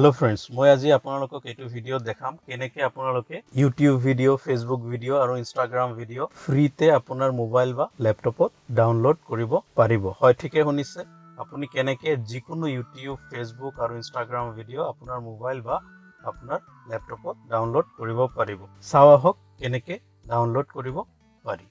Hello friends, মই আজি আপোনালোকক এইটো ভিডিও দেখাম কেনেকৈ আপোনালোকে YouTube ভিডিও, Facebook ভিডিও আৰু Instagram ভিডিও ফ্ৰীতে আপোনাৰ মোবাইল বা ল্যাপটপত ডাউনলোড কৰিব পাৰিব। হয় ঠিকে শুনিছে, আপুনি কেনেকৈ যিকোনো YouTube, Facebook আৰু Instagram ভিডিও আপোনাৰ মোবাইল বা আপোনাৰ ল্যাপটপত ডাউনলোড কৰিব পাৰিব। চাও আহক কেনেকৈ ডাউনলোড কৰিব পাৰি।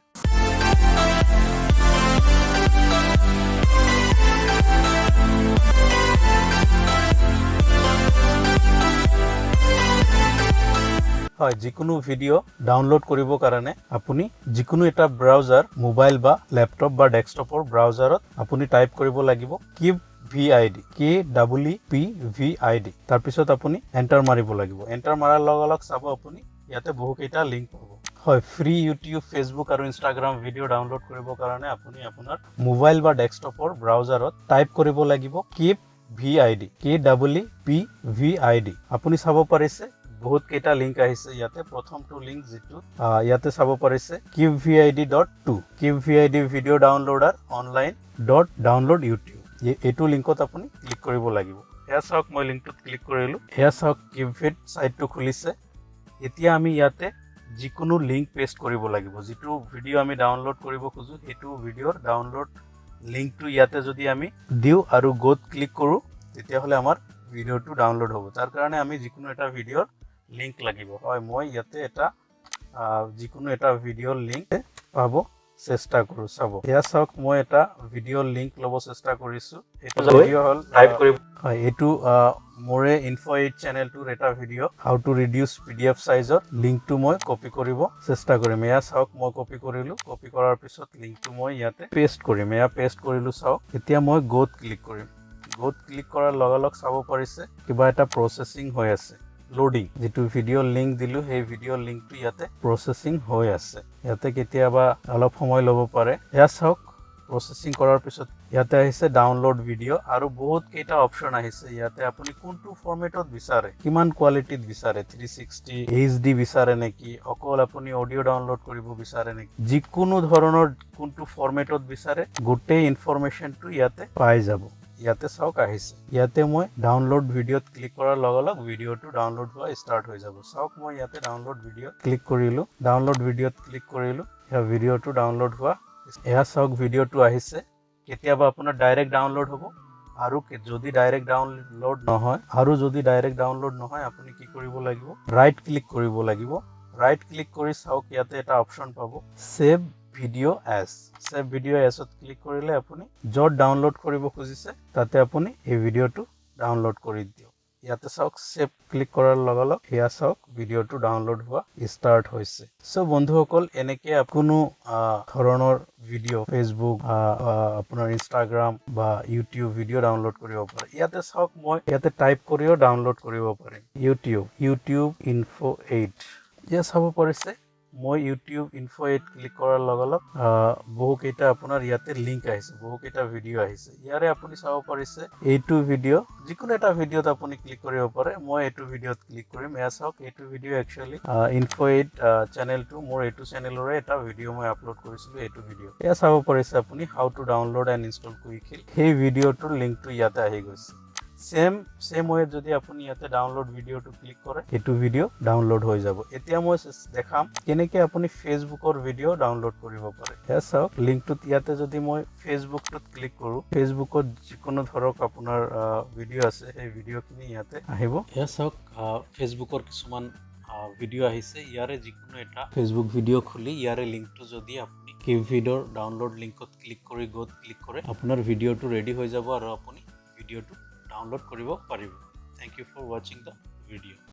হয় যিকোনো ভিডিও ডাউনলোড কৰিবৰ কাৰণে আপুনি যিকোনো এটা ব্ৰাউজাৰ মোবাইল বা ল্যাপটপ বা ডেস্কটপৰ ব্ৰাউজাৰত আপুনি টাইপ কৰিব লাগিব KVID KWPVID তাৰ পিছত আপুনি এন্টাৰ মাৰিব লাগিব। এন্টাৰ মাৰাৰ লগে লগে চাব আপুনি ইয়াতে বহুকেইটা লিংক পাব। হয় ফ্ৰী YouTube, Facebook আৰু Instagram ভিডিও ডাউনলোড কৰিবৰ কাৰণে আপুনি আপোনাৰ মোবাইল বা ডেস্কটপৰ ব্ৰাউজাৰত টাইপ কৰিব লাগিব KVID KWPVID আপুনি চাব পাৰিছে বহুত কেইটা লিংক আহিছে ইয়াতে। প্ৰথমটো লিংক যেটো ইয়াতে চাব পাৰিছে qvid.to qvid video ডাউনলোডাৰ online.download YouTube এইটো লিংকত আপুনি ক্লিক কৰিব লাগিব। এয়া চাওক মই লিংকটোত ক্লিক কৰিলো। এয়া চাওক qvid সাইটটো খুলিছে। এতিয়া আমি ইয়াতে যিকোনো লিংক পেস্ট কৰিব লাগিব। যেটো ভিডিও আমি ডাউনলোড কৰিব খুজো সেইটো ভিডিওৰ ডাউনলোড লিংকটো ইয়াতে যদি আমি দিও আৰু গোত ক্লিক কৰো তেতিয়া হলে আমাৰ ভিডিওটো ডাউনলোড হ'ব। তাৰ কাৰণে আমি যিকোনো এটা ভিডিওৰ লিংক লাগিব। হয় মই ইয়াতে এটা যিকোনো এটা ভিডিওৰ লিংক পাব চেষ্টা কৰো। চাব এয়া চাওক মই এটা ভিডিওৰ লিংক লব চেষ্টা কৰিছো। এটা ভিডিও হল টাইপ কৰিব। হয় এটো মোৰে info8 চেনেলটোৰ এটা video how to reduce PDF সাইজৰ লিংকটো মই কপি কৰিব চেষ্টা কৰিম। এয়া চাওক মই কপি কৰিলো। কপি কৰাৰ পিছত লিংকটো মই ইয়াতে পেস্ট কৰিম। এয়া পেস্ট কৰিলো চাওক। এতিয়া মই গোত ক্লিক কৰিম। গোত ক্লিক কৰাৰ লগে লগে চাব পাৰিছে কিবা এটা প্ৰসেসিং হৈ আছে। লোডিং যেটো ভিডিও লিংক দিলো সেই ভিডিও লিংকটো ইয়াতে প্ৰসেসিং হৈ আছে। ইয়াতে কেতিয়াবা অলপ সময় লব পাৰে। এয়া চাওক প্ৰসেসিং কৰাৰ পিছত ইয়াতে আহিছে ডাউনলোড ভিডিও আৰু বহুত কেইটা অপচন আহিছে। ইয়াতে আপুনি কোনটো ফৰমেটত বিচাৰে, কিমান কোৱালিটিত বিচাৰে, 360 HD বিচাৰে নেকি, অকল আপুনি অডিও ডাউনলোড কৰিব বিচাৰে নেকি, যিকোনো ধৰণৰ কোনটো ফৰমেটত বিচাৰে গোটেই ইনফৰমেশনটো ইয়াতে পাই যাব। ইয়াতে চাওক আহিছে। ইয়াতে মই ডাউনলোড ভিডিওত ক্লিক কৰাৰ লগে লগে ভিডিওটো ডাউনলোড হোৱা ষ্টাৰ্ট হৈ যাব। চাওক মই ইয়াতে ডাউনলোড ভিডিও ক্লিক কৰিলো। ডাউনলোড ভিডিওত ক্লিক কৰিলো। এই ভিডিওটো ডাউনলোড হোৱা এয়া চাওক ভিডিওটো আহিছে। কেতিয়াবা আপোনাৰ ডাইৰেক্ট ডাউনলোড হ'ব আৰু যদি ডাইৰেক্ট ডাউনলোড নহয় আপুনি কি কৰিব লাগিব, ৰাইট ক্লিক কৰিব লাগিব। ৰাইট ক্লিক কৰি চাওক ইয়াতে এটা অপচন পাব save video as. Save video এজত ক্লিক কৰিলে আপুনি য'ত ডাউনলোড কৰিব খুজিছে তাতে আপুনি এই ভিডিওটো ডাউনলোড কৰি দিয়ক। ইয়াতে চাওক সেভ ক্লিক কৰাৰ লগে লগে এয়া চাওক ভিডিওটো ডাউনলোড হোৱা ষ্টাৰ্ট হৈছে। সো বন্ধুসকল এনেকৈ কোনো ধৰণৰ ভিডিও Facebook আপোনাৰ Instagram বা YouTube ভিডিও ডাউনলোড কৰিব পাৰে। ইয়াতে চাওক মই ইয়াতে টাইপ কৰিও ডাউনলোড কৰিব পাৰিম। YouTube info8 ইয়া চাব পাৰিছে মই YouTube info8 ক্লিক কৰাৰ লগে লগে বহুকেইটা আপোনাৰ ইয়াতে লিংক আহিছে, বহুকেইটা ভিডিও আহিছে। ইয়াৰে আপুনি চাব পাৰিছে এইটো ভিডিও যিকোনো এটা ভিডিওত আপুনি ক্লিক কৰিব পাৰে। মই এইটো ভিডিওত ক্লিক কৰিম। এয়া চাওক এইটো ভিডিও একচুয়ালি info8 চেনেলটো মোৰ এইটো চেনেলৰে এটা ভিডিও মই আপলোড কৰিছিলো। এইটো ভিডিও এয়া চাব পাৰিছে আপুনি how to download and install quickly. সেই ভিডিওটোৰ লিংকটো ইয়াতে আহি গৈছে। সেম ওয়ে যদি আপুনি ইয়াতে ডাউনলোড ভিডিওটো ক্লিক কৰে এইটো ভিডিও ডাউনলোড হৈ যাব। এতিয়া মই দেখাম কেনেকৈ আপুনি ফেসবুকৰ ভিডিও ডাউনলোড কৰিব পাৰে। এয়া চাওক লিংকটোত ইয়াতে যদি মই ফেসবুকটোত ক্লিক কৰো ফেসবুকত যিকোনো ধৰক আপোনাৰ ভিডিও আছে সেই ভিডিওখিনি ইয়াতে আহিব। এয়া চাওক ফেসবুকৰ কিছুমান ভিডিও আহিছে। ইয়াৰে যিকোনো এটা ফেসবুক ভিডিও খুলি ইয়াৰে লিংকটো যদি আপুনি কিভিডৰ ডাউনলোড লিংকত ক্লিক কৰি গোত ক্লিক কৰে আপোনাৰ ভিডিওটো ৰেডি হৈ যাব আৰু আপুনি ভিডিওটো ডাউনলোড কৰিব পাৰিব। Thank you for watching the video.